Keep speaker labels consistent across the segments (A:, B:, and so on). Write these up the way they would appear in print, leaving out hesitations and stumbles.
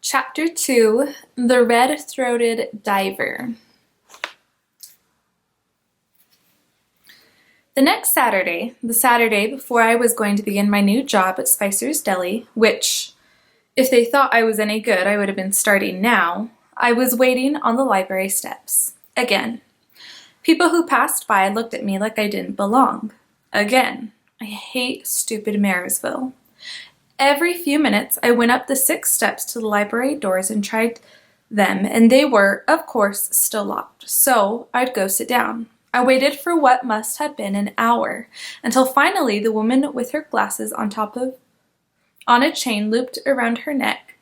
A: Chapter 2, The Red-Throated Diver. The next Saturday, the Saturday before I was going to begin my new job at Spicer's Deli, which, if they thought I was any good, I would have been starting now, I was waiting on the library steps. Again. People who passed by looked at me like I didn't belong. Again. I hate stupid Marysville. Every few minutes, I went up the 6 steps to the library doors and tried them, and they were, of course, still locked. So I'd go sit down. I waited for what must have been an hour, until finally the woman with her glasses on a chain looped around her neck.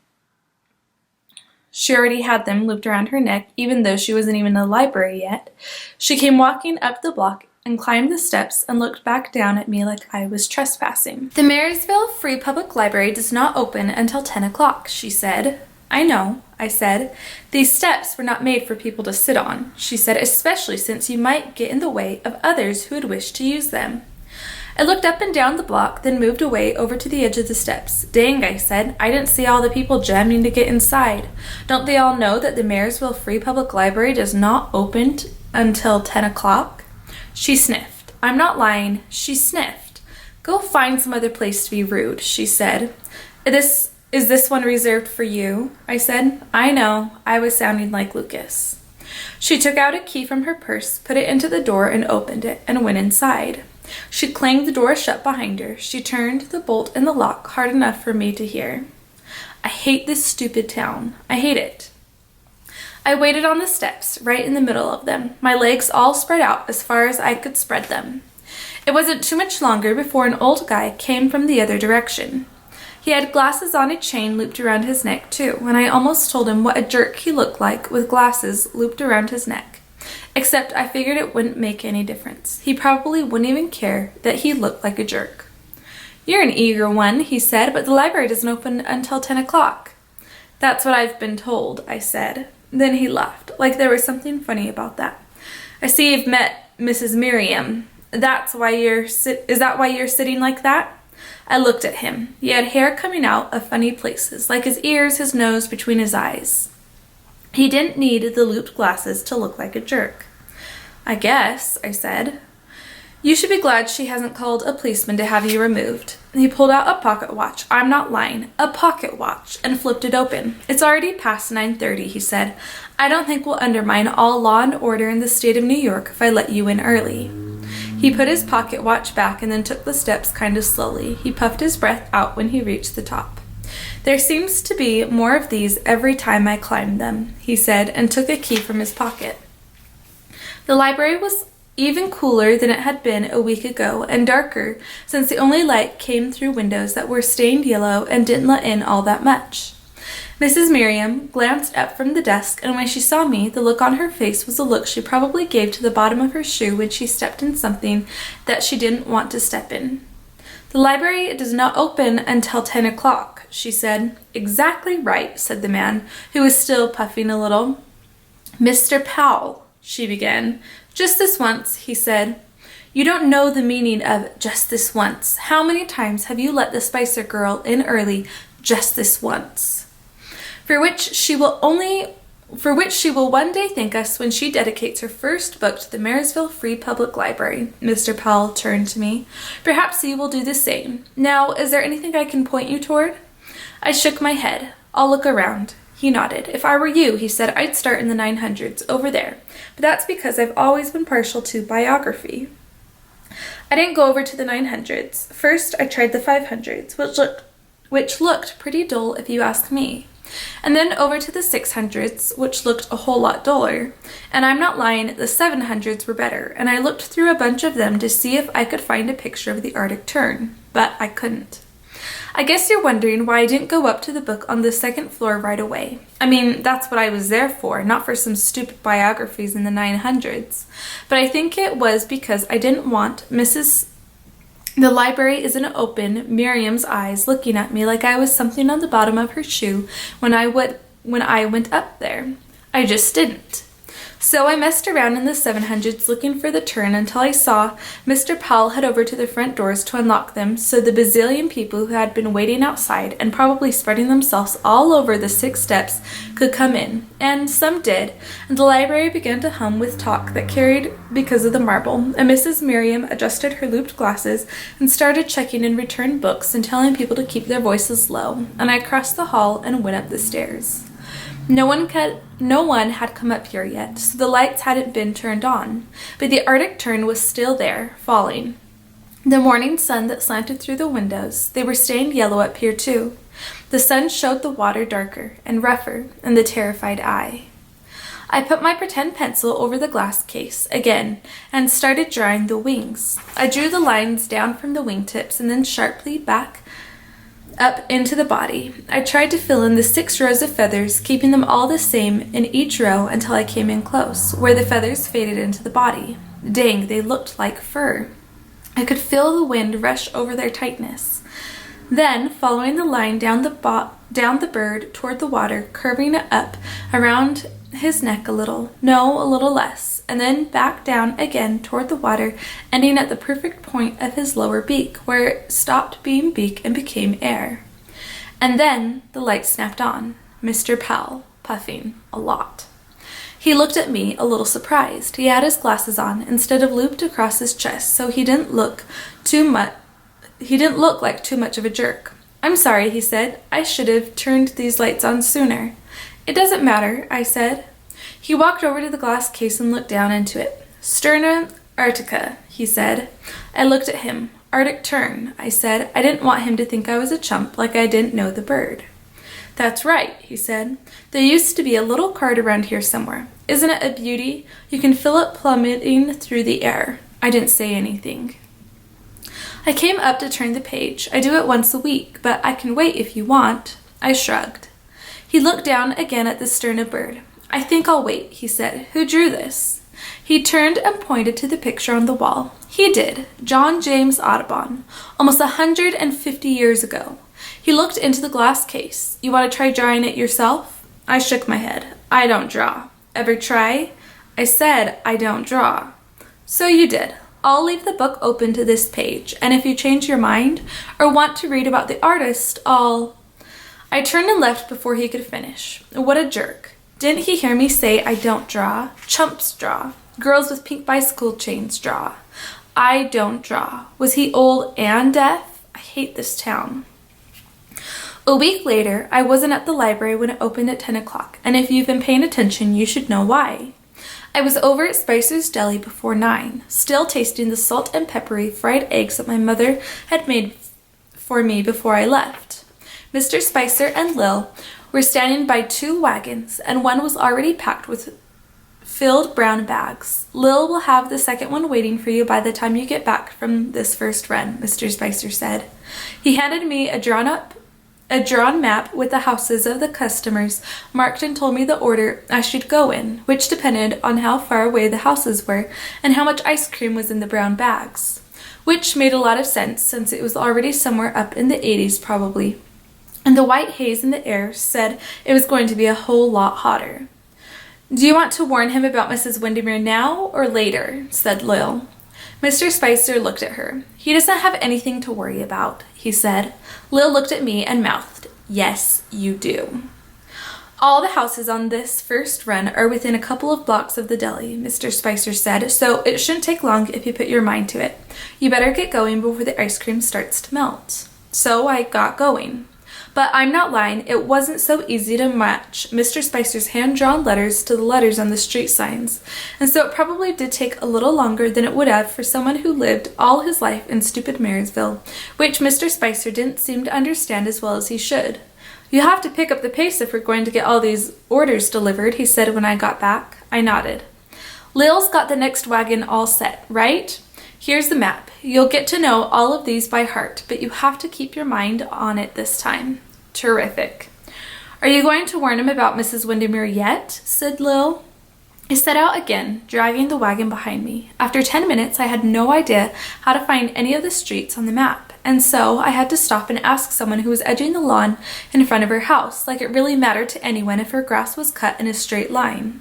A: She already had them looped around her neck, even though she wasn't even in the library yet. She came walking up the block and climbed the steps and looked back down at me like I was trespassing. "The Marysville Free Public Library does not open until 10 o'clock, she said. "I know," I said. "These steps were not made for people to sit on," she said, "especially since you might get in the way of others who would wish to use them." I looked up and down the block, then moved away over to the edge of the steps. "Dang," I said, "I didn't see all the people jamming to get inside. Don't they all know that the Marysville Free Public Library does not open until 10 o'clock? She sniffed. I'm not lying. She sniffed. "Go find some other place to be rude," she said. Is this one reserved for you?" I said. "I know." I was sounding like Lucas. She took out a key from her purse, put it into the door, and opened it, and went inside. She clanged the door shut behind her. She turned the bolt in the lock hard enough for me to hear. I hate this stupid town. I hate it. I waited on the steps, right in the middle of them, my legs all spread out as far as I could spread them. It wasn't too much longer before an old guy came from the other direction. He had glasses on a chain looped around his neck, too, and I almost told him what a jerk he looked like with glasses looped around his neck. Except I figured it wouldn't make any difference. He probably wouldn't even care that he looked like a jerk. "You're an eager one," he said, "but the library doesn't open until 10 o'clock. "That's what I've been told," I said. Then he laughed, like there was something funny about that. "I see you've met Mrs. Miriam. Is that why you're sitting like that?" I looked at him. He had hair coming out of funny places, like his ears, his nose, between his eyes. He didn't need the looped glasses to look like a jerk. "I guess," I said. "You should be glad she hasn't called a policeman to have you removed." He pulled out a pocket watch. I'm not lying. A pocket watch, and flipped it open. "It's already past 9:30, he said. "I don't think we'll undermine all law and order in the state of New York if I let you in early." He put his pocket watch back and then took the steps kind of slowly. He puffed his breath out when he reached the top. "There seems to be more of these every time I climb them," he said, and took a key from his pocket. The library was even cooler than it had been a week ago, and darker, since the only light came through windows that were stained yellow and didn't let in all that much. Mrs. Miriam glanced up from the desk, and when she saw me, the look on her face was a look she probably gave to the bottom of her shoe when she stepped in something that she didn't want to step in. "The library does not open until 10 o'clock, she said. "Exactly right," said the man, who was still puffing a little. "Mr. Powell," she began. "Just this once," he said. "You don't know the meaning of just this once. How many times have you let the Spicer girl in early just this once? For which she will one day thank us when she dedicates her first book to the Marysville Free Public Library." Mr. Powell turned to me. "Perhaps you will do the same. Now, is there anything I can point you toward?" I shook my head. "I'll look around." He nodded. "If I were you," he said, "I'd start in the 900s, over there. But that's because I've always been partial to biography." I didn't go over to the 900s. First, I tried the 500s, which looked pretty dull if you ask me. And then over to the 600s, which looked a whole lot duller. And I'm not lying, the 700s were better, and I looked through a bunch of them to see if I could find a picture of the Arctic Tern. But I couldn't. I guess you're wondering why I didn't go up to the book on the second floor right away. I mean, that's what I was there for, not for some stupid biographies in the 900s. But I think it was because I didn't want the library isn't open, Miriam's eyes looking at me like I was something on the bottom of her shoe when I went up there. I just didn't. So I messed around in the 700s looking for the turn until I saw Mr. Powell head over to the front doors to unlock them so the bazillion people who had been waiting outside and probably spreading themselves all over the 6 steps could come in. And some did, and the library began to hum with talk that carried because of the marble, and Mrs. Miriam adjusted her looped glasses and started checking in return books and telling people to keep their voices low, and I crossed the hall and went up the stairs. No one had come up here yet, so the lights hadn't been turned on, but the Arctic tern was still there, falling. The morning sun that slanted through the windows, they were stained yellow up here too. The sun showed the water darker and rougher in the terrified eye. I put my pretend pencil over the glass case again and started drawing the wings. I drew the lines down from the wingtips and then sharply back up into the body. I tried to fill in the 6 rows of feathers, keeping them all the same in each row until I came in close, where the feathers faded into the body. Dang, they looked like fur. I could feel the wind rush over their tightness. Then, following the line down the bird toward the water, curving it up around his neck a little less, and then back down again toward the water, ending at the perfect point of his lower beak, where it stopped being beak and became air. And then the light snapped on. Mr. Powell, puffing a lot. He looked at me, a little surprised. He had his glasses on instead of looped across his chest, so he didn't look like too much of a jerk. "I'm sorry," he said. "I should have turned these lights on sooner." "It doesn't matter," I said. He walked over to the glass case and looked down into it. "Sterna arctica," he said. I looked at him. "Arctic tern," I said. I didn't want him to think I was a chump, like I didn't know the bird. "That's right," he said. "There used to be a little card around here somewhere. Isn't it a beauty? You can feel it plummeting through the air." I didn't say anything. I came up to turn the page. I do it once a week, but I can wait if you want. I shrugged. He looked down again at the sterna bird. "I think I'll wait," he said. "Who drew this?" He turned and pointed to the picture on the wall. He did. John James Audubon. Almost 150 years ago. He looked into the glass case. "You want to try drawing it yourself?" I shook my head. "I don't draw." "Ever try?" I said, "I don't draw." "So you did. I'll leave the book open to this page, and if you change your mind or want to read about the artist, I turned and left before he could finish. What a jerk. Didn't he hear me say I don't draw? Chumps draw. Girls with pink bicycle chains draw. I don't draw. Was he old and deaf? I hate this town. A week later, I wasn't at the library when it opened at 10 o'clock, and if you've been paying attention, you should know why. I was over at Spicer's Deli before 9, still tasting the salt and peppery fried eggs that my mother had made for me before I left. Mr. Spicer and Lil were standing by 2 wagons, and one was already packed with filled brown bags. "Lil will have the second one waiting for you by the time you get back from this first run," Mr. Spicer said. He handed me a drawn map with the houses of the customers marked and told me the order I should go in, which depended on how far away the houses were and how much ice cream was in the brown bags, which made a lot of sense since it was already somewhere up in the 80s probably, and the white haze in the air said it was going to be a whole lot hotter. "Do you want to warn him about Mrs. Windermere now or later?" said Lil. Mr. Spicer looked at her. "He doesn't have anything to worry about," he said. Lil looked at me and mouthed, "Yes, you do." "All the houses on this first run are within a couple of blocks of the deli," Mr. Spicer said, "so it shouldn't take long if you put your mind to it. You better get going before the ice cream starts to melt." So I got going. But I'm not lying, it wasn't so easy to match Mr. Spicer's hand-drawn letters to the letters on the street signs, and so it probably did take a little longer than it would have for someone who lived all his life in stupid Marysville, which Mr. Spicer didn't seem to understand as well as he should. "You have to pick up the pace if we're going to get all these orders delivered," he said when I got back. I nodded. "Lil's got the next wagon all set, right? Here's the map. You'll get to know all of these by heart, but you have to keep your mind on it this time." "Terrific." "Are you going to warn him about Mrs. Windermere yet?" said Lil. I set out again, dragging the wagon behind me. After 10 minutes, I had no idea how to find any of the streets on the map, and so I had to stop and ask someone who was edging the lawn in front of her house, like it really mattered to anyone if her grass was cut in a straight line.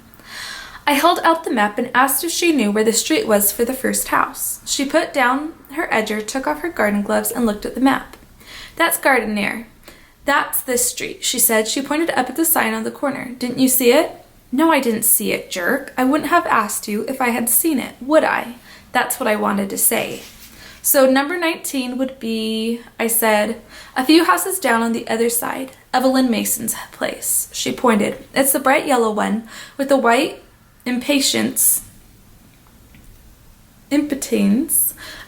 A: I held out the map and asked if she knew where the street was for the first house. She put down her edger, took off her garden gloves, and looked at the map. "That's Gardenier. That's this street," she said. She pointed up at the sign on the corner. "Didn't you see it?" "No, I didn't see it, jerk. I wouldn't have asked you if I had seen it, would I?" That's what I wanted to say. "So number 19 would be," I said, "a few houses down on the other side. Evelyn Mason's place." She pointed. "It's the bright yellow one with the white impatiens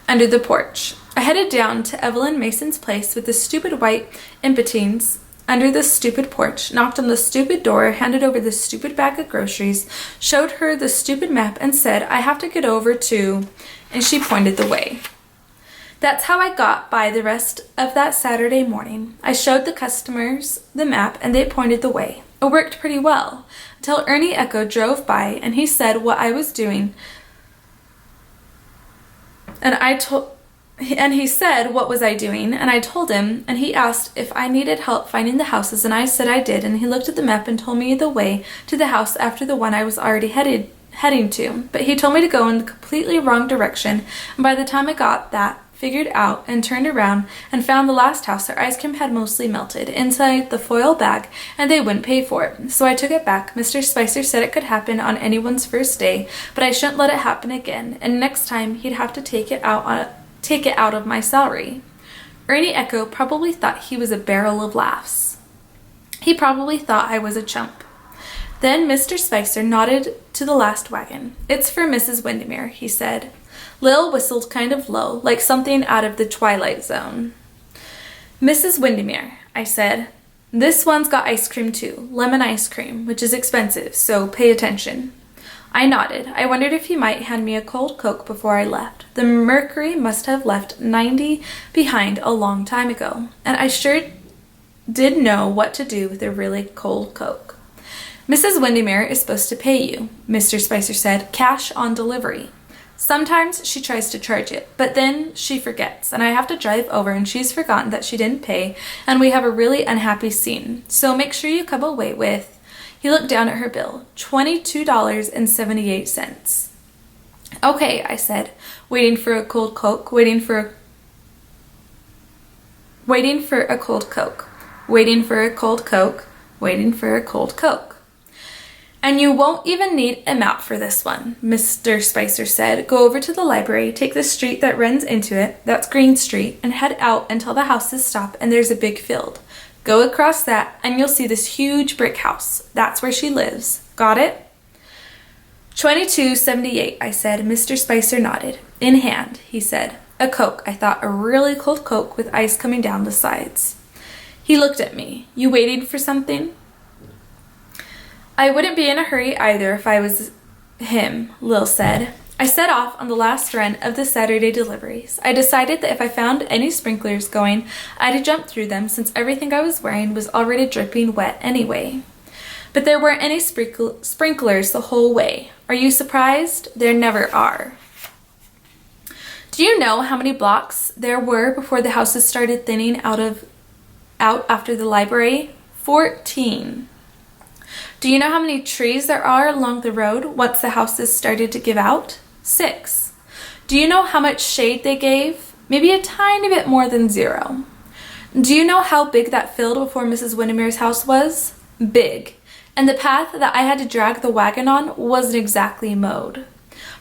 A: under the porch." I headed down to Evelyn Mason's place with the stupid white impatiens under the stupid porch, knocked on the stupid door, handed over the stupid bag of groceries, showed her the stupid map, and said, "I have to get over to," and she pointed the way. That's how I got by the rest of that Saturday morning. I showed the customers the map, and they pointed the way. It worked pretty well, until Ernie Echo drove by, and he said what I was doing, and he said, "What was I doing?" And I told him, and he asked if I needed help finding the houses, and I said I did, and he looked at the map and told me the way to the house after the one I was already heading to. But he told me to go in the completely wrong direction, and by the time I got that figured out and turned around and found the last house, their ice cream had mostly melted inside the foil bag, and they wouldn't pay for it. So I took it back. Mr. Spicer said it could happen on anyone's first day, but I shouldn't let it happen again, and next time he'd have to take it out of my salary. Ernie Echo probably thought he was a barrel of laughs. He probably thought I was a chump. Then Mr. Spicer nodded to the last wagon. "It's for Mrs. Windermere," he said. Lil whistled kind of low, like something out of the Twilight Zone. "Mrs. Windermere," I said, "this one's got ice cream too, lemon ice cream, which is expensive, so pay attention." I nodded. I wondered if he might hand me a cold Coke before I left. The Mercury must have left 90 behind a long time ago, and I sure did know what to do with a really cold Coke. "Mrs. Windermere is supposed to pay you," Mr. Spicer said, "cash on delivery. Sometimes she tries to charge it, but then she forgets, and I have to drive over, and she's forgotten that she didn't pay, and we have a really unhappy scene. So make sure you come away with," he looked down at her bill, $22.78. "Okay," I said, waiting for a cold Coke, waiting for a cold Coke, waiting for a cold Coke, waiting for a cold Coke. "And you won't even need a map for this one," Mr. Spicer said. "Go over to the library, take the street that runs into it, that's Green Street, and head out until the houses stop and there's a big field. Go across that and you'll see this huge brick house. That's where she lives. Got it?" $22.78, I said. Mr. Spicer nodded. "In hand," he said. "A Coke," I thought, "a really cold Coke with ice coming down the sides." He looked at me. "You waiting for something?" "I wouldn't be in a hurry either if I was him," Lil said. I set off on the last run of the Saturday deliveries. I decided that if I found any sprinklers going, I'd jump through them since everything I was wearing was already dripping wet anyway. But there weren't any sprinklers the whole way. Are you surprised? There never are. Do you know how many blocks there were before the houses started thinning out after the library? 14. Do you know how many trees there are along the road once the houses started to give out? 6. Do you know how much shade they gave? Maybe a tiny bit more than 0. Do you know how big that field before Mrs. Windermere's house was? Big. And the path that I had to drag the wagon on wasn't exactly mowed.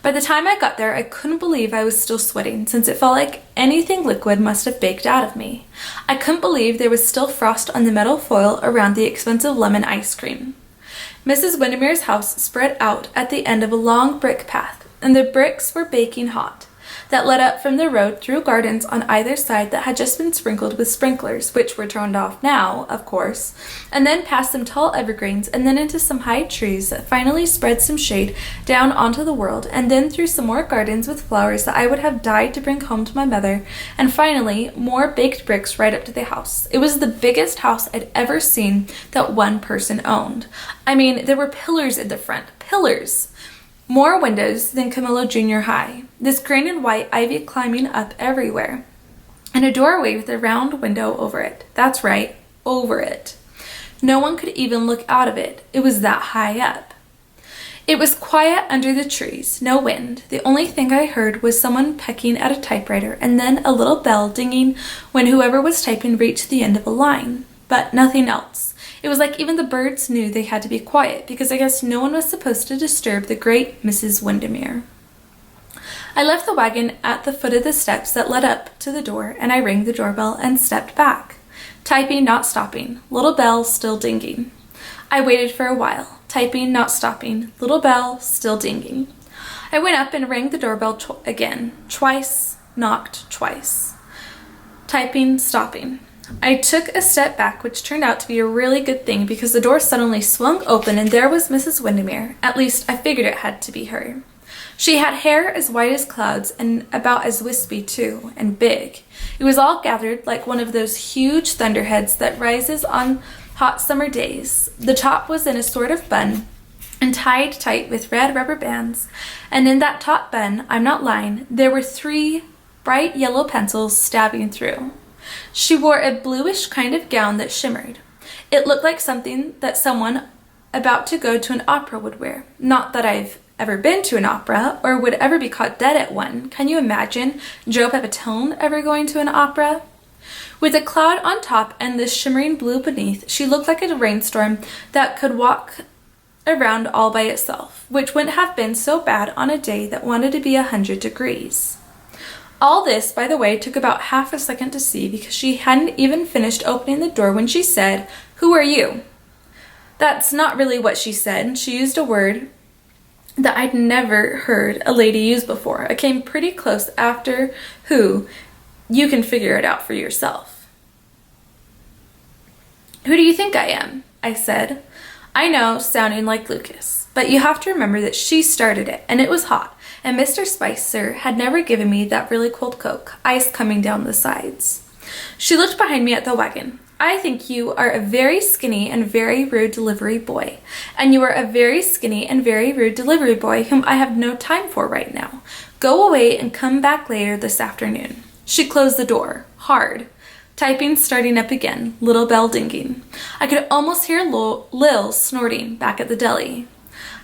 A: By the time I got there, I couldn't believe I was still sweating, since it felt like anything liquid must have baked out of me. I couldn't believe there was still frost on the metal foil around the expensive lemon ice cream. Mrs. Windermere's house spread out at the end of a long brick path, and the bricks were baking hot. That led up from the road through gardens on either side that had just been sprinkled with sprinklers, which were turned off now, of course, and then past some tall evergreens, and then into some high trees that finally spread some shade down onto the world, and then through some more gardens with flowers that I would have died to bring home to my mother, and finally more baked bricks right up to the house. It was the biggest house I'd ever seen that one person owned. I mean, there were pillars in the front. Pillars! More windows than Camillo Junior High. This green and white ivy climbing up everywhere. And a doorway with a round window over it. That's right, over it. No one could even look out of it. It was that high up. It was quiet under the trees, no wind. The only thing I heard was someone pecking at a typewriter and then a little bell dinging when whoever was typing reached the end of a line. But nothing else. It was like even the birds knew they had to be quiet because I guess no one was supposed to disturb the great Mrs. Windermere. I left the wagon at the foot of the steps that led up to the door, and I rang the doorbell and stepped back. Typing, not stopping. Little bell still dinging. I waited for a while. Typing, not stopping. Little bell still dinging. I went up and rang the doorbell again. Twice, knocked twice. Typing, stopping. I took a step back, which turned out to be a really good thing because the door suddenly swung open and there was Mrs. Windermere. At least I figured it had to be her. She had hair as white as clouds and about as wispy too, and big. It was all gathered like one of those huge thunderheads that rises on hot summer days. The top was in a sort of bun and tied tight with red rubber bands, and in that top bun, I'm not lying, there were 3 bright yellow pencils stabbing through. She wore a bluish kind of gown that shimmered. It looked like something that someone about to go to an opera would wear. Not that I've ever been to an opera or would ever be caught dead at one. Can you imagine Joe Pepitone ever going to an opera? With a cloud on top and this shimmering blue beneath, she looked like a rainstorm that could walk around all by itself, which wouldn't have been so bad on a day that wanted to be 100 degrees. All this, by the way, took about half a second to see because she hadn't even finished opening the door when she said, "Who are you?" That's not really what she said. She used a word that I'd never heard a lady use before. I came pretty close after who. You can figure it out for yourself. "Who do you think I am?" I said. I know, sounding like Lucas, but you have to remember that she started it, and it was hot, and Mr. Spicer had never given me that really cold Coke, ice coming down the sides. She looked behind me at the wagon. "I think you are a very skinny and very rude delivery boy, and you are a very skinny and very rude delivery boy whom I have no time for right now. Go away and come back later this afternoon." She closed the door, hard. Typing starting up again, little bell dinging. I could almost hear Lil snorting back at the deli.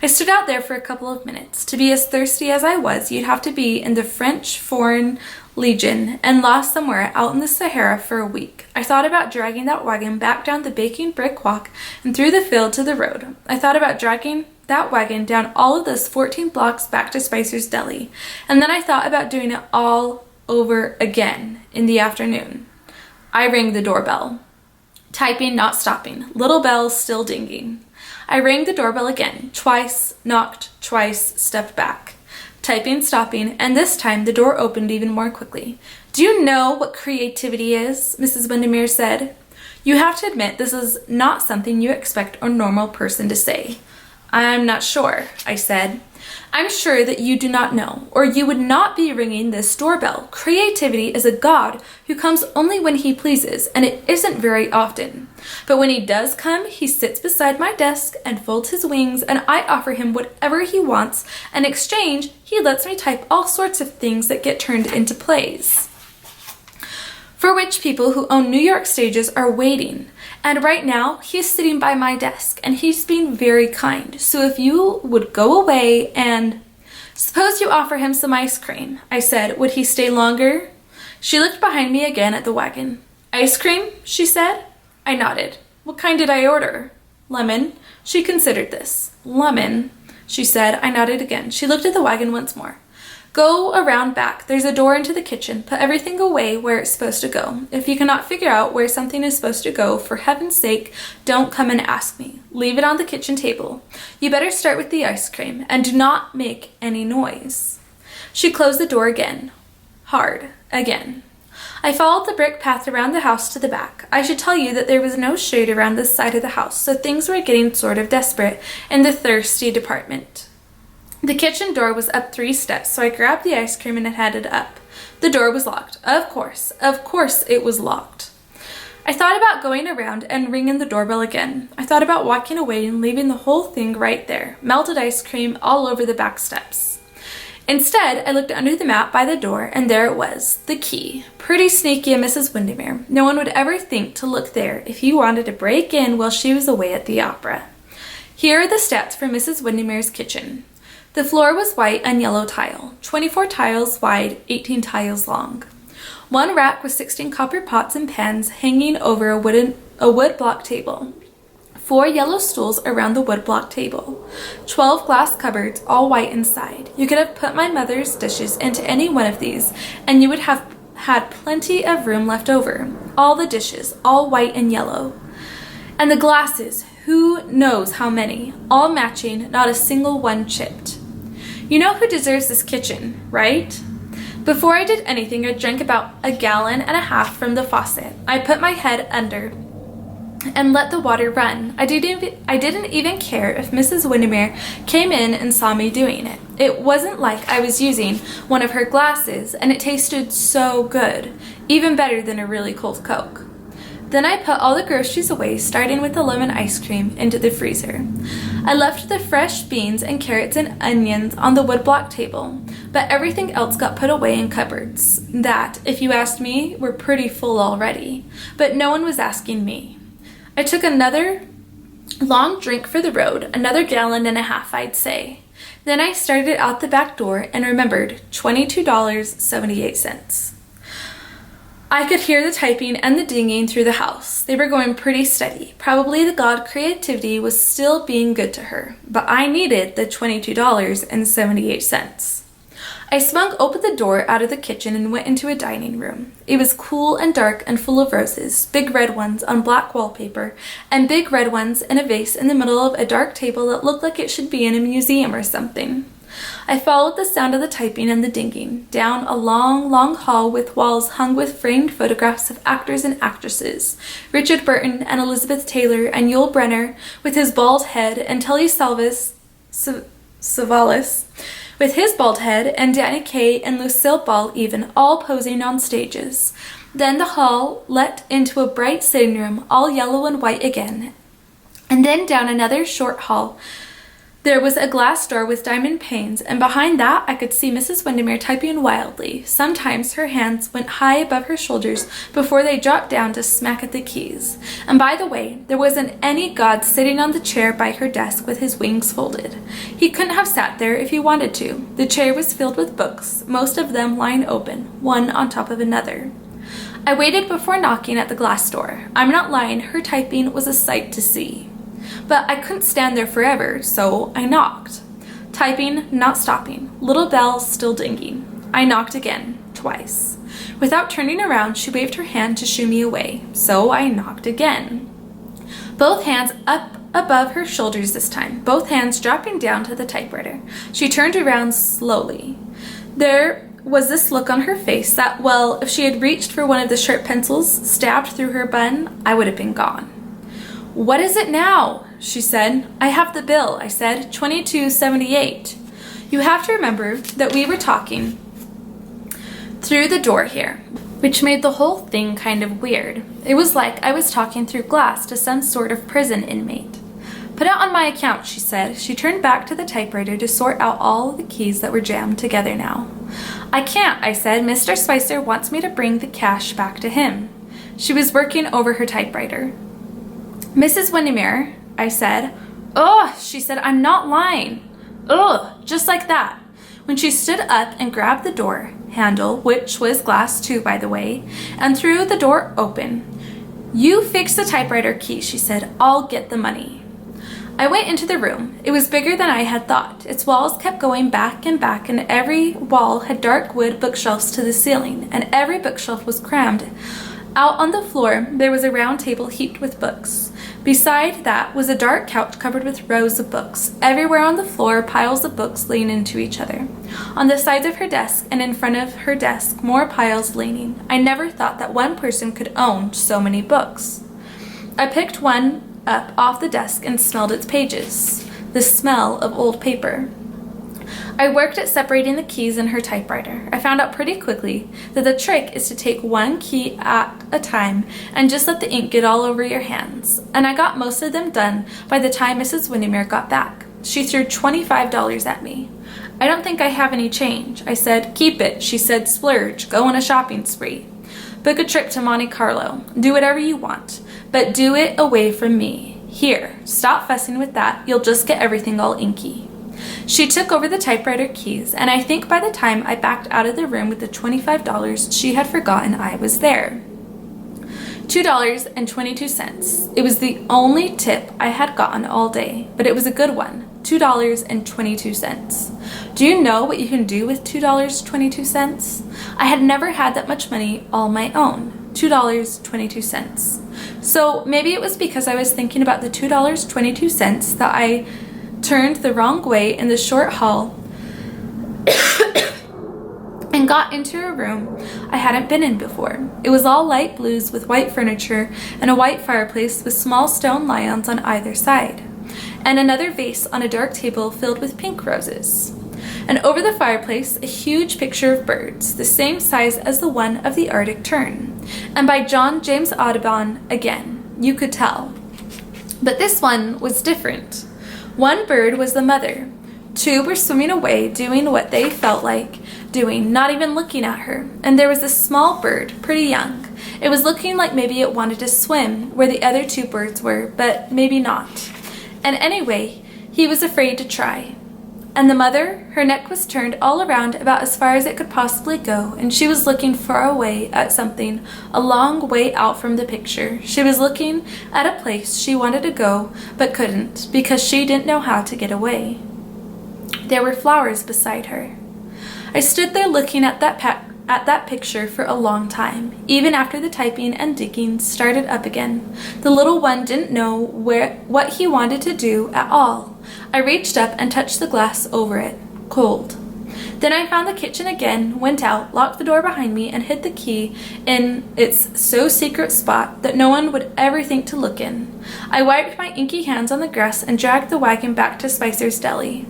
A: I stood out there for a couple of minutes. To be as thirsty as I was, you'd have to be in the French Foreign Legion and lost somewhere out in the Sahara for a week. I thought about dragging that wagon back down the baking brick walk and through the field to the road. I thought about dragging that wagon down all of those 14 blocks back to Spicer's Deli. And then I thought about doing it all over again in the afternoon. I rang the doorbell. Typing, not stopping. Little bell still dinging. I rang the doorbell again. Twice, knocked, twice, stepped back. Typing, stopping, and this time the door opened even more quickly. "Do you know what creativity is?" Mrs. Windermere said. "You have to admit this is not something you expect a normal person to say." "I'm not sure," I said. "I'm sure that you do not know, or you would not be ringing this doorbell. Creativity is a god who comes only when he pleases, and it isn't very often. But when he does come, he sits beside my desk and folds his wings, and I offer him whatever he wants. In exchange, he lets me type all sorts of things that get turned into plays, for which people who own New York stages are waiting. And right now, he's sitting by my desk, and he's being very kind. So if you would go away and—" "Suppose you offer him some ice cream," I said. "Would he stay longer?" She looked behind me again at the wagon. "Ice cream?" she said. I nodded. "What kind did I order?" "Lemon." She considered this. "Lemon," she said. I nodded again. She looked at the wagon once more. "Go around back. There's a door into the kitchen. Put everything away where it's supposed to go. If you cannot figure out where something is supposed to go, for heaven's sake, don't come and ask me. Leave it on the kitchen table. You better start with the ice cream, and do not make any noise." She closed the door again. Hard. Again. I followed the brick path around the house to the back. I should tell you that there was no shade around this side of the house, so things were getting sort of desperate in the thirsty department. The kitchen door was up 3 steps, so I grabbed the ice cream and headed up. The door was locked. Of course it was locked. I thought about going around and ringing the doorbell again. I thought about walking away and leaving the whole thing right there. Melted ice cream all over the back steps. Instead, I looked under the mat by the door, and there it was, the key. Pretty sneaky of Mrs. Windermere. No one would ever think to look there if he wanted to break in while she was away at the opera. Here are the stats for Mrs. Windermere's kitchen. The floor was white and yellow tile, 24 tiles wide, 18 tiles long. One rack with 16 copper pots and pans hanging over a wood block table. 4 yellow stools around the wood block table. 12 glass cupboards, all white inside. You could have put my mother's dishes into any one of these, and you would have had plenty of room left over. All the dishes, all white and yellow. And the glasses, who knows how many, all matching, not a single one chipped. You know who deserves this kitchen, right? Before I did anything, I drank about 1.5 gallons from the faucet. I put my head under and let the water run. I didn't even care if Mrs. Windermere came in and saw me doing it. It wasn't like I was using one of her glasses, and it tasted so good, even better than a really cold Coke. Then I put all the groceries away, starting with the lemon ice cream, into the freezer. I left the fresh beans and carrots and onions on the woodblock table, but everything else got put away in cupboards that, if you asked me, were pretty full already, but no one was asking me. I took another long drink for the road, 1.5 gallons, I'd say. Then I started out the back door and remembered $22.78. I could hear the typing and the dinging through the house. They were going pretty steady. Probably the god creativity was still being good to her, but I needed the $22.78. I swung open the door out of the kitchen and went into a dining room. It was cool and dark and full of roses, big red ones on black wallpaper, and big red ones in a vase in the middle of a dark table that looked like it should be in a museum or something. I followed the sound of the typing and the dinging, down a long, long hall with walls hung with framed photographs of actors and actresses, Richard Burton and Elizabeth Taylor and Yul Brynner with his bald head, and Telly Savalas with his bald head, and Danny Kaye and Lucille Ball even, all posing on stages. Then the hall let into a bright sitting room, all yellow and white again, and then down another short hall. There was a glass door with diamond panes, and behind that I could see Mrs. Windermere typing wildly. Sometimes her hands went high above her shoulders before they dropped down to smack at the keys. And by the way, there wasn't any god sitting on the chair by her desk with his wings folded. He couldn't have sat there if he wanted to. The chair was filled with books, most of them lying open, one on top of another. I waited before knocking at the glass door. I'm not lying, her typing was a sight to see. But I couldn't stand there forever, so I knocked. Typing, not stopping. Little bell still dinging. I knocked again, twice. Without turning around, she waved her hand to shoo me away, so I knocked again. Both hands up above her shoulders this time, both hands dropping down to the typewriter. She turned around slowly. There was this look on her face that, well, if she had reached for one of the sharp pencils stabbed through her bun, I would have been gone. "What is it now?" she said. "I have the bill," I said, $22.78. You have to remember that we were talking through the door here, which made the whole thing kind of weird. It was like I was talking through glass to some sort of prison inmate. "Put it on my account," she said. She turned back to the typewriter to sort out all the keys that were jammed together now. "I can't," I said. "Mr. Spicer wants me to bring the cash back to him." She was working over her typewriter. "Mrs. Windermere," I said. "Ugh," she said, "I'm not lying." "Ugh," just like that. When she stood up and grabbed the door handle, which was glass too, by the way, and threw the door open. "You fix the typewriter key," she said. "I'll get the money." I went into the room. It was bigger than I had thought. Its walls kept going back, and every wall had dark wood bookshelves to the ceiling, and every bookshelf was crammed. Out on the floor, there was a round table heaped with books. Beside that was a dark couch covered with rows of books. Everywhere on the floor, piles of books leaned into each other. On the sides of her desk and in front of her desk, more piles leaning. I never thought that one person could own so many books. I picked one up off the desk and smelled its pages. The smell of old paper. I worked at separating the keys in her typewriter. I found out pretty quickly that the trick is to take one key at a time and just let the ink get all over your hands. And I got most of them done by the time Mrs. Windermere got back. She threw $25 at me. "I don't think I have any change." I said. "Keep it," she said. "Splurge. Go on a shopping spree. Book a trip to Monte Carlo. Do whatever you want, but do it away from me." "Here, stop fussing with that. You'll just get everything all inky." She took over the typewriter keys, and I think by the time I backed out of the room with the $25, she had forgotten I was there. $2.22. It was the only tip I had gotten all day, but it was a good one. $2.22. Do you know what you can do with $2.22? I had never had that much money all my own. $2.22. So maybe it was because I was thinking about the $2.22 that I turned the wrong way in the short hall and got into a room I hadn't been in before. It was all light blues with white furniture and a white fireplace with small stone lions on either side, and another vase on a dark table filled with pink roses. And over the fireplace, a huge picture of birds, the same size as the one of the Arctic tern, and by John James Audubon again, you could tell. But this one was different. One bird was the mother. Two were swimming away, doing what they felt like doing, not even looking at her. And there was a small bird, pretty young. It was looking like maybe it wanted to swim where the other two birds were, but maybe not. And anyway, he was afraid to try. And the mother, her neck was turned all around about as far as it could possibly go, and she was looking far away at something a long way out from the picture. She was looking at a place she wanted to go but couldn't because she didn't know how to get away. There were flowers beside her. I stood there looking at that picture for a long time, even after the typing and digging started up again. The little one didn't know what he wanted to do at all. I reached up and touched the glass over it. Cold. Then I found the kitchen again, went out, locked the door behind me, and hid the key in its so secret spot that no one would ever think to look in. I wiped my inky hands on the grass and dragged the wagon back to Spicer's Deli.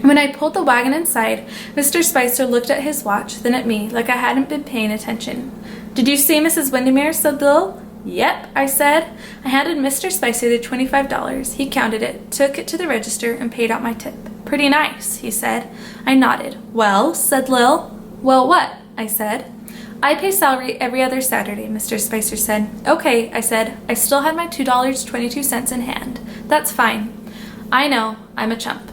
A: When I pulled the wagon inside, Mr. Spicer looked at his watch, then at me, like I hadn't been paying attention. "Did you see Mrs. Windermere?" said Lil. "Yep," I said. I handed Mr. Spicer the $25. He counted it, took it to the register, and paid out my tip. "Pretty nice," he said. I nodded. "Well," said Lil. "Well, what?" I said. "I pay salary every other Saturday," Mr. Spicer said. "Okay," I said. I still had my $2.22 in hand. "That's fine." "I know. I'm a chump."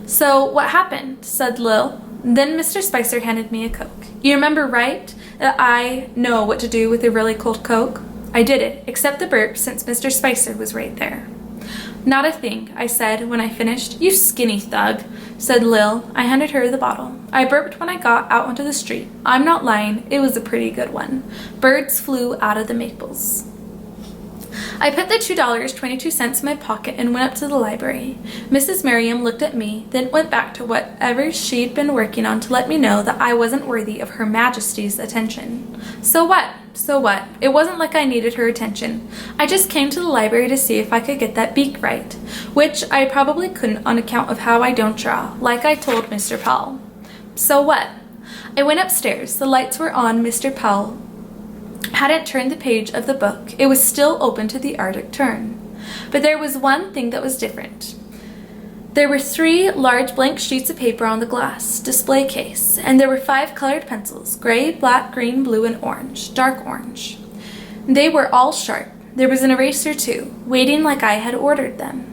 A: "So what happened?" said Lil. Then Mr. Spicer handed me a Coke. "You remember, right, that I know what to do with a really cold Coke?" I did it, except the burp, since Mr. Spicer was right there. "Not a thing," I said when I finished. "You skinny thug," said Lil. I handed her the bottle. I burped when I got out onto the street. I'm not lying, it was a pretty good one. Birds flew out of the maples. I put the $2.22 in my pocket and went up to the library. Mrs. Merriam looked at me, then went back to whatever she'd been working on to let me know that I wasn't worthy of Her Majesty's attention. So what? So what? It wasn't like I needed her attention. I just came to the library to see if I could get that beak right, which I probably couldn't on account of how I don't draw, like I told Mr. Powell. So what? I went upstairs. The lights were on. Mr. Powell hadn't turned the page of the book. It was still open to the Arctic tern. But there was one thing that was different. There were 3 large blank sheets of paper on the glass display case, and there were 5 colored pencils, gray, black, green, blue, and orange, dark orange. They were all sharp. There was an eraser too, waiting like I had ordered them.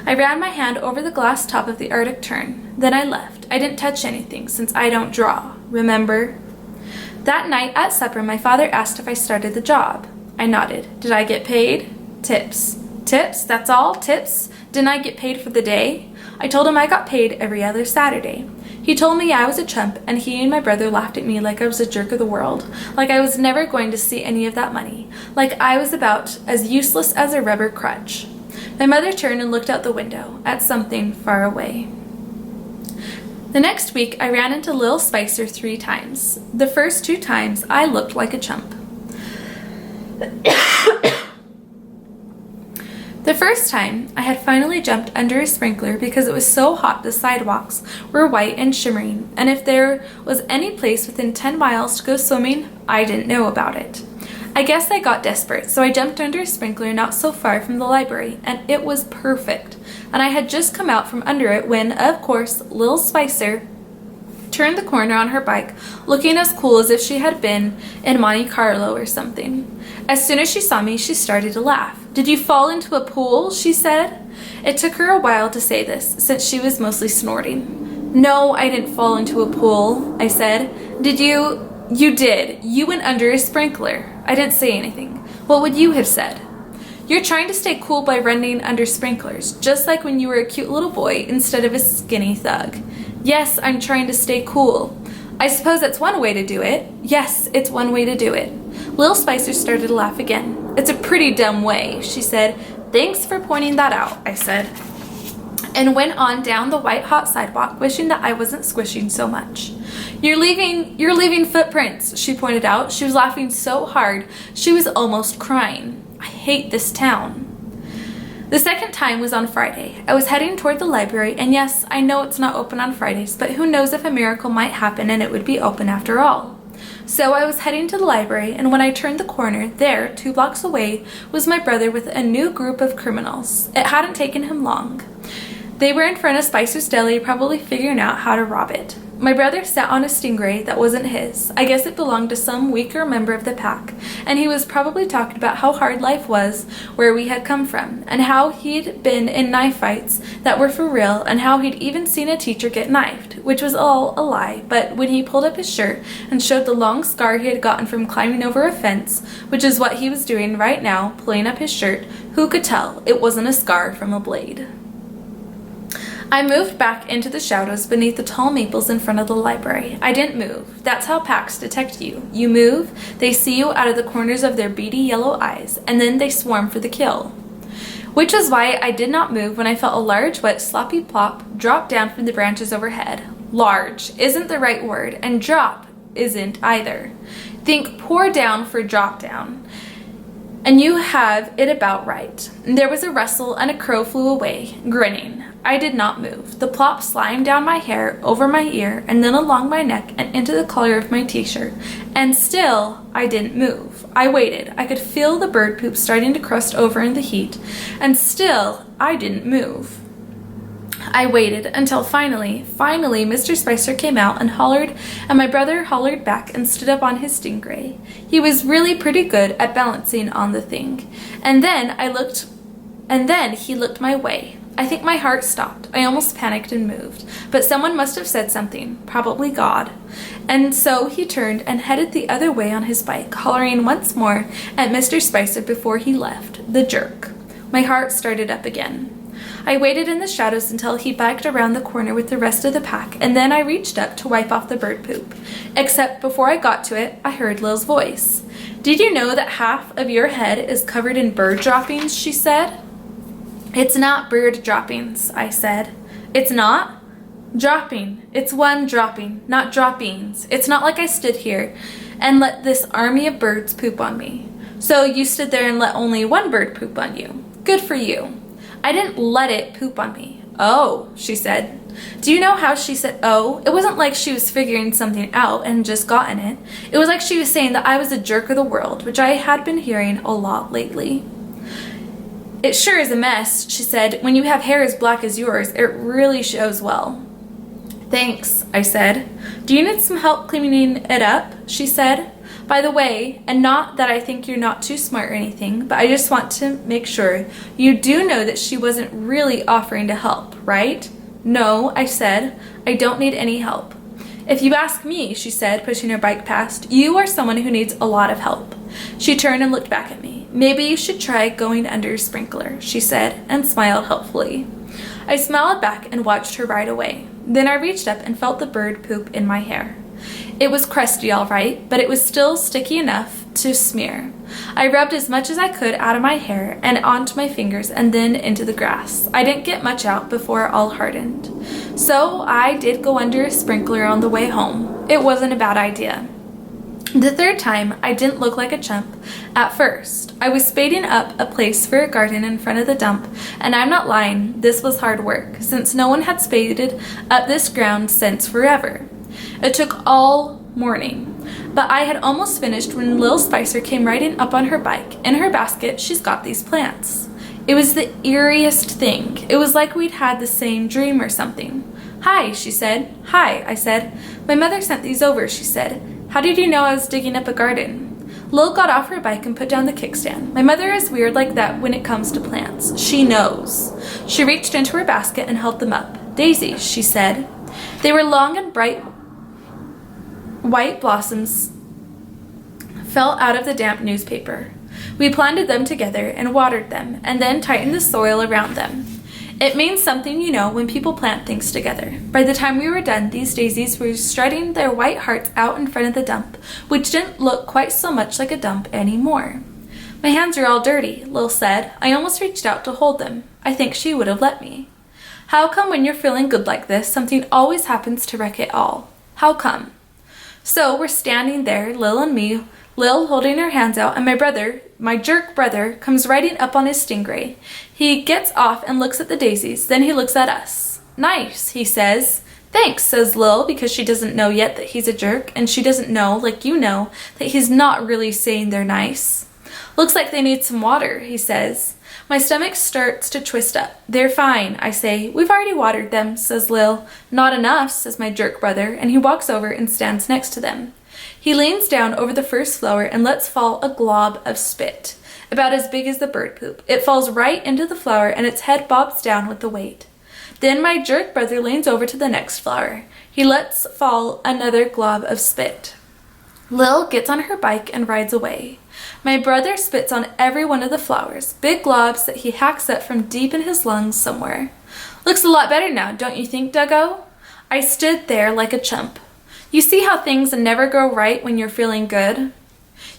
A: I ran my hand over the glass top of the Arctic tern. Then I left. I didn't touch anything, since I don't draw, remember? That night at supper, my father asked if I started the job. I nodded. Did I get paid? Tips. Tips? That's all? Tips? Didn't I get paid for the day? I told him I got paid every other Saturday. He told me I was a chump, and he and my brother laughed at me like I was a jerk of the world, like I was never going to see any of that money, like I was about as useless as a rubber crutch. My mother turned and looked out the window at something far away. The next week, I ran into Lil Spicer 3 times. The first 2 times, I looked like a chump. The first time, I had finally jumped under a sprinkler because it was so hot the sidewalks were white and shimmering, and if there was any place within 10 miles to go swimming, I didn't know about it. I guess I got desperate, so I jumped under a sprinkler not so far from the library, and it was perfect. And I had just come out from under it when, of course, Lil Spicer turned the corner on her bike, looking as cool as if she had been in Monte Carlo or something. As soon as she saw me, she started to laugh. "Did you fall into a pool?" she said. It took her a while to say this, since she was mostly snorting. "No, I didn't fall into a pool," I said. "Did you?" "You did. You went under a sprinkler." I didn't say anything. "What would you have said?" "You're trying to stay cool by running under sprinklers, just like when you were a cute little boy instead of a skinny thug." "Yes, I'm trying to stay cool." "I suppose that's one way to do it." "Yes, it's one way to do it." Lil Spicer started to laugh again. "It's a pretty dumb way," she said. "Thanks for pointing that out," I said, and went on down the white-hot sidewalk, wishing that I wasn't squishing so much. You're leaving footprints," she pointed out. She was laughing so hard, she was almost crying. I hate this town. The second time was on Friday. I was heading toward the library, and yes, I know it's not open on Fridays, but who knows if a miracle might happen and it would be open after all. So I was heading to the library, and when I turned the corner, there, 2 blocks away, was my brother with a new group of criminals. It hadn't taken him long. They were in front of Spicer's Deli, probably figuring out how to rob it. My brother sat on a Stingray that wasn't his. I guess it belonged to some weaker member of the pack, and he was probably talking about how hard life was where we had come from, and how he'd been in knife fights that were for real, and how he'd even seen a teacher get knifed, which was all a lie. But when he pulled up his shirt and showed the long scar he had gotten from climbing over a fence, which is what he was doing right now, pulling up his shirt, who could tell it wasn't a scar from a blade? I moved back into the shadows beneath the tall maples in front of the library. I didn't move. That's how packs detect you. You move, they see you out of the corners of their beady yellow eyes, and then they swarm for the kill. Which is why I did not move when I felt a large, wet, sloppy plop drop down from the branches overhead. Large isn't the right word, and drop isn't either. Think pour down for drop down. And you have it about right. There was a rustle, and a crow flew away, grinning. I did not move. The plop slimed down my hair, over my ear, and then along my neck and into the collar of my t-shirt. And still, I didn't move. I waited. I could feel the bird poop starting to crust over in the heat, and still, I didn't move. I waited until finally, Mr. Spicer came out and hollered, and my brother hollered back and stood up on his Stingray. He was really pretty good at balancing on the thing. And then he looked my way. I think my heart stopped. I almost panicked and moved, but someone must have said something, probably God. And so he turned and headed the other way on his bike, hollering once more at Mr. Spicer before he left, the jerk. My heart started up again. I waited in the shadows until he biked around the corner with the rest of the pack, and then I reached up to wipe off the bird poop. Except before I got to it, I heard Lil's voice. "Did you know that half of your head is covered in bird droppings?" she said. "It's not bird droppings," I said. "It's not?" "Dropping. It's one dropping, not droppings. It's not like I stood here and let this army of birds poop on me." "So you stood there and let only one bird poop on you. Good for you." "I didn't let it poop on me." "Oh," she said. Do you know how she said oh? It wasn't like she was figuring something out and just gotten it. It was like she was saying that I was the jerk of the world, which I had been hearing a lot lately. "It sure is a mess," she said. "When you have hair as black as yours, it really shows well." "Thanks," I said. "Do you need some help cleaning it up?" she said. "By the way, and not that I think you're not too smart or anything, but I just want to make sure you do know that she wasn't really offering to help, right?" "No," I said. "I don't need any help." "If you ask me," she said, pushing her bike past, "you are someone who needs a lot of help." She turned and looked back at me. "Maybe you should try going under a sprinkler," she said, and smiled helpfully. I smiled back and watched her ride away. Then I reached up and felt the bird poop in my hair. It was crusty, all right, but it was still sticky enough to smear. I rubbed as much as I could out of my hair and onto my fingers and then into the grass. I didn't get much out before it all hardened. So I did go under a sprinkler on the way home. It wasn't a bad idea. The third time, I didn't look like a chump at first. I was spading up a place for a garden in front of the dump, and I'm not lying, this was hard work, since no one had spaded up this ground since forever. It took all morning, but I had almost finished when Lil Spicer came riding up on her bike. In her basket, she's got these plants. It was the eeriest thing. It was like we'd had the same dream or something. "Hi," she said. "Hi," I said. "My mother sent these over," she said. "How did you know I was digging up a garden?" Lil got off her bike and put down the kickstand. My mother is weird like that when it comes to plants. She knows. She reached into her basket and held them up. "Daisies," she said. They were long and bright white blossoms fell out of the damp newspaper. We planted them together and watered them, and then tightened the soil around them. It means something, you know, when people plant things together. By the time we were done, these daisies were strutting their white hearts out in front of the dump, which didn't look quite so much like a dump anymore. "My hands are all dirty," Lil said. I almost reached out to hold them. I think she would have let me. How come when you're feeling good like this, something always happens to wreck it all? How come? So we're standing there, Lil and me, Lil holding her hands out, and my brother, my jerk brother, comes riding up on his stingray. He gets off and looks at the daisies, then he looks at us. "Nice," he says. "Thanks," says Lil, because she doesn't know yet that he's a jerk, and she doesn't know, like you know, that he's not really saying they're nice. "Looks like they need some water," he says. My stomach starts to twist up. "They're fine," I say. "We've already watered them," says Lil. "Not enough," says my jerk brother, and he walks over and stands next to them. He leans down over the first flower and lets fall a glob of spit, about as big as the bird poop. It falls right into the flower and its head bobs down with the weight. Then my jerk brother leans over to the next flower. He lets fall another glob of spit. Lil gets on her bike and rides away. My brother spits on every one of the flowers, big globs that he hacks up from deep in his lungs somewhere. "Looks a lot better now, don't you think, Duggo?" I stood there like a chump. You see how things never go right when you're feeling good?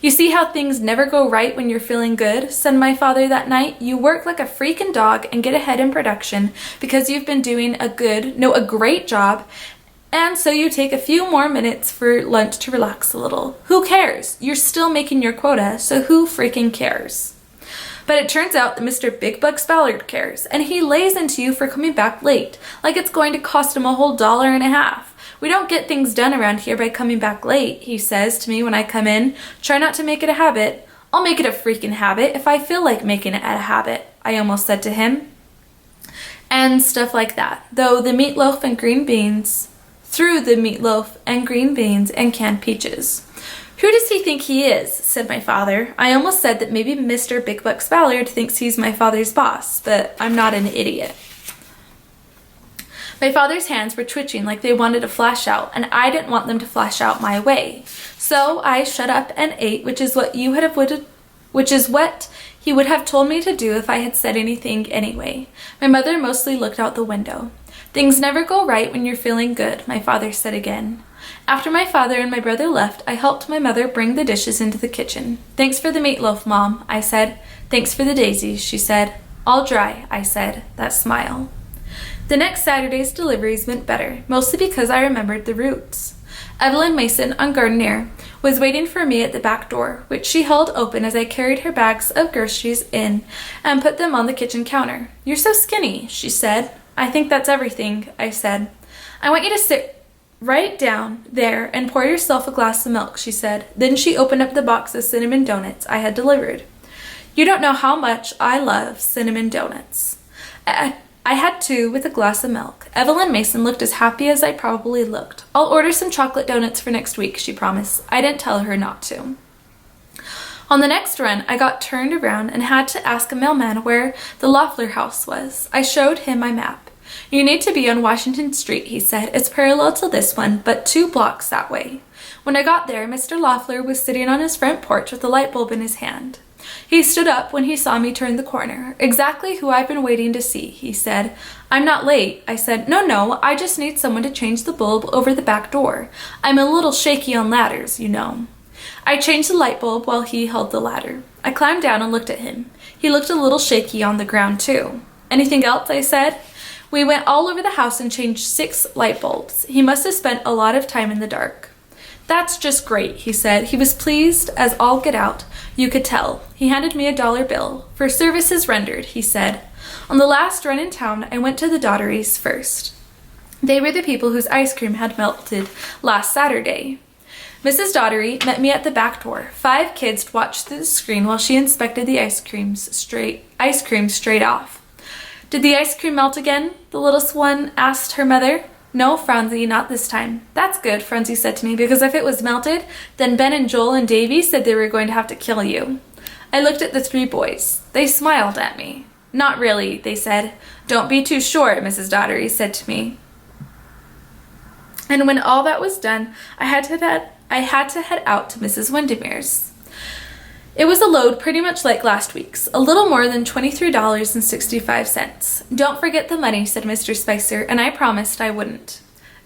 A: "You see how things never go right when you're feeling good," said my father that night. "You work like a freaking dog and get ahead in production because you've been doing a great job, and so you take a few more minutes for lunch to relax a little. Who cares? You're still making your quota, so who freaking cares?" But it turns out that Mr. Big Bucks Ballard cares, and he lays into you for coming back late, like it's going to cost him a whole $1.50. "We don't get things done around here by coming back late," he says to me when I come in. "Try not to make it a habit." "I'll make it a freaking habit if I feel like making it a habit," I almost said to him. And stuff like that. Through the meatloaf and green beans and canned peaches. "Who does he think he is?" said my father. I almost said that maybe Mr. Big Bucks Ballard thinks he's my father's boss, but I'm not an idiot. My father's hands were twitching like they wanted to flash out, and I didn't want them to flash out my way. So I shut up and ate, which is what he would have told me to do if I had said anything anyway. My mother mostly looked out the window. "Things never go right when you're feeling good," my father said again. After my father and my brother left, I helped my mother bring the dishes into the kitchen. "Thanks for the meatloaf, Mom," I said. "Thanks for the daisies," she said. "All dry," I said, that smile. The next Saturday's deliveries went better, mostly because I remembered the routes. Evelyn Mason on Gardener was waiting for me at the back door, which she held open as I carried her bags of groceries in and put them on the kitchen counter. "You're so skinny," she said. "I think that's everything," I said. "I want you to sit right down there and pour yourself a glass of milk," she said. Then she opened up the box of cinnamon donuts I had delivered. You don't know how much I love cinnamon donuts. I had 2 with a glass of milk. Evelyn Mason looked as happy as I probably looked. "I'll order some chocolate donuts for next week," she promised. I didn't tell her not to. On the next run, I got turned around and had to ask a mailman where the Loeffler house was. I showed him my map. "You need to be on Washington Street," he said. "It's parallel to this one, but 2 blocks that way." When I got there, Mr. Loeffler was sitting on his front porch with a light bulb in his hand. He stood up when he saw me turn the corner. "Exactly who I've been waiting to see," he said. "I'm not late." I said, No, I just need someone to change the bulb over the back door. I'm a little shaky on ladders, you know." I changed the light bulb while he held the ladder. I climbed down and looked at him. He looked a little shaky on the ground, too. "Anything else?" I said. We went all over the house and changed 6 light bulbs. He must have spent a lot of time in the dark. "That's just great," he said. He was pleased as all get out. You could tell. He handed me a $1 bill. "For services rendered," he said. On the last run in town, I went to the Daughertys first. They were the people whose ice cream had melted last Saturday. Mrs. Daugherty met me at the back door. 5 kids watched through the screen while she inspected the ice cream straight off. "Did the ice cream melt again?" the littlest one asked her mother. No, Phronsie, not this time. That's good, Phronsie said to me, because if it was melted, then Ben and Joel and Davy said they were going to have to kill you. I looked at the three boys. They smiled at me. Not really, they said. Don't be too short, Mrs. Daugherty said to me. And when all that was done, I had to head out to Mrs. Windermere's. It was a load pretty much like last week's, a little more than $23.65. Don't forget the money, said Mr. Spicer, and I promised I wouldn't.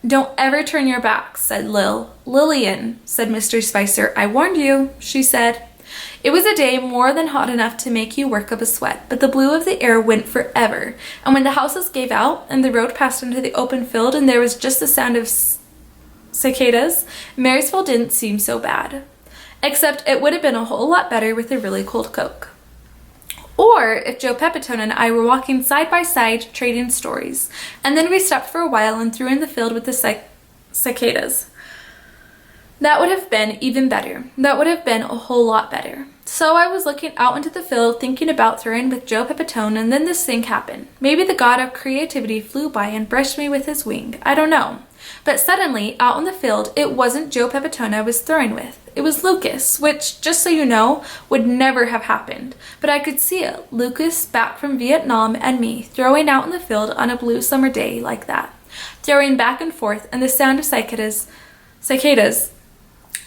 A: Don't ever turn your back, said Lillian, said Mr. Spicer. I warned you, she said. It was a day more than hot enough to make you work up a sweat, but the blue of the air went forever, and when the houses gave out and the road passed into the open field and there was just the sound of cicadas, Marysville didn't seem so bad. Except it would have been a whole lot better with a really cold Coke. Or if Joe Pepitone and I were walking side by side trading stories, and then we stopped for a while and threw in the field with the cicadas. That would have been even better. That would have been a whole lot better. So I was looking out into the field thinking about throwing with Joe Pepitone, and then this thing happened. Maybe the god of creativity flew by and brushed me with his wing. I don't know. But suddenly, out on the field, it wasn't Joe Pepitone I was throwing with. It was Lucas, which, just so you know, would never have happened. But I could see it. Lucas, back from Vietnam, and me, throwing out in the field on a blue summer day like that. Throwing back and forth, and the sound of cicadas,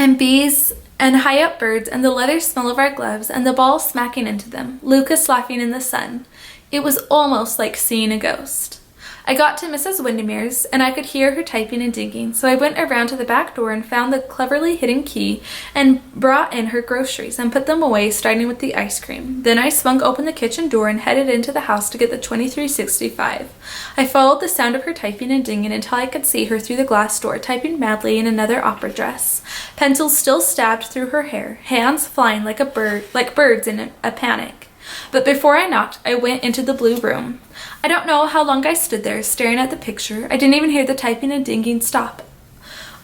A: and bees, and high-up birds, and the leather smell of our gloves, and the ball smacking into them. Lucas laughing in the sun. It was almost like seeing a ghost. I got to Mrs. Windermere's, and I could hear her typing and digging, so I went around to the back door and found the cleverly hidden key and brought in her groceries and put them away, starting with the ice cream. Then I swung open the kitchen door and headed into the house to get the 2365. I followed the sound of her typing and dinging until I could see her through the glass door, typing madly in another opera dress. Pencils still stabbed through her hair, hands flying like birds in a panic. But before I knocked, I went into the blue room. I don't know how long I stood there, staring at the picture. I didn't even hear the typing and dinging stop,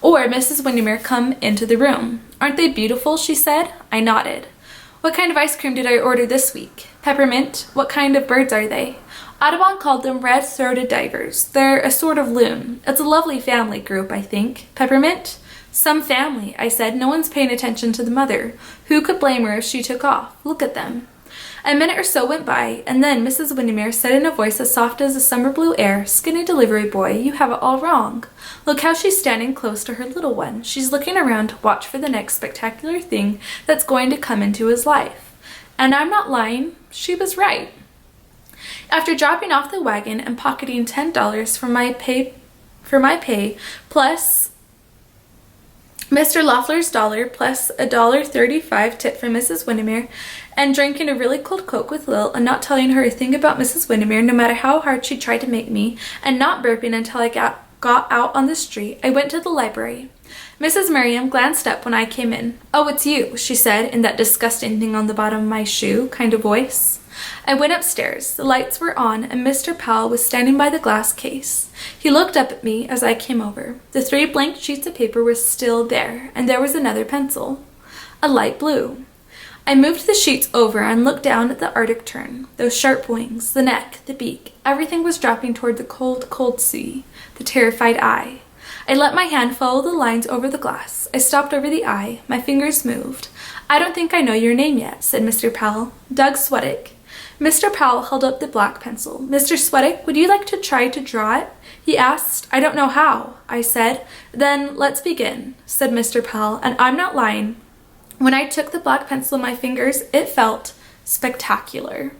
A: or Mrs. Windermere come into the room. Aren't they beautiful, she said. I nodded. What kind of ice cream did I order this week? Peppermint. What kind of birds are they? Audubon called them red-throated divers. They're a sort of loon. It's a lovely family group, I think. Peppermint? Some family, I said. No one's paying attention to the mother. Who could blame her if she took off? Look at them. A minute or so went by, and then Mrs. Windermere said in a voice as soft as the summer blue air, "Skinny delivery boy, you have it all wrong. Look how she's standing close to her little one. She's looking around to watch for the next spectacular thing that's going to come into his life." And I'm not lying. She was right. After dropping off the wagon and pocketing $10 for my pay, plus Mr. Loeffler's dollar, plus a $1.35 tip from Mrs. Windermere, and drinking a really cold Coke with Lil, and not telling her a thing about Mrs. Windermere, no matter how hard she tried to make me, and not burping until I got out on the street, I went to the library. Mrs. Merriam glanced up when I came in. "Oh, it's you," she said, in that disgusting thing on the bottom of my shoe kind of voice. I went upstairs. The lights were on, and Mr. Powell was standing by the glass case. He looked up at me as I came over. The 3 blank sheets of paper were still there, and there was another pencil. A light blue. I moved the sheets over and looked down at the Arctic tern. Those sharp wings, the neck, the beak, everything was dropping toward the cold, cold sea, the terrified eye. I let my hand follow the lines over the glass. I stopped over the eye. My fingers moved. "I don't think I know your name yet," said Mr. Powell. "Doug Sweattick." Mr. Powell held up the black pencil. "Mr. Sweattick, would you like to try to draw it?" he asked. "I don't know how," I said. "Then let's begin," said Mr. Powell, and I'm not lying. When I took the black pencil in my fingers, it felt spectacular.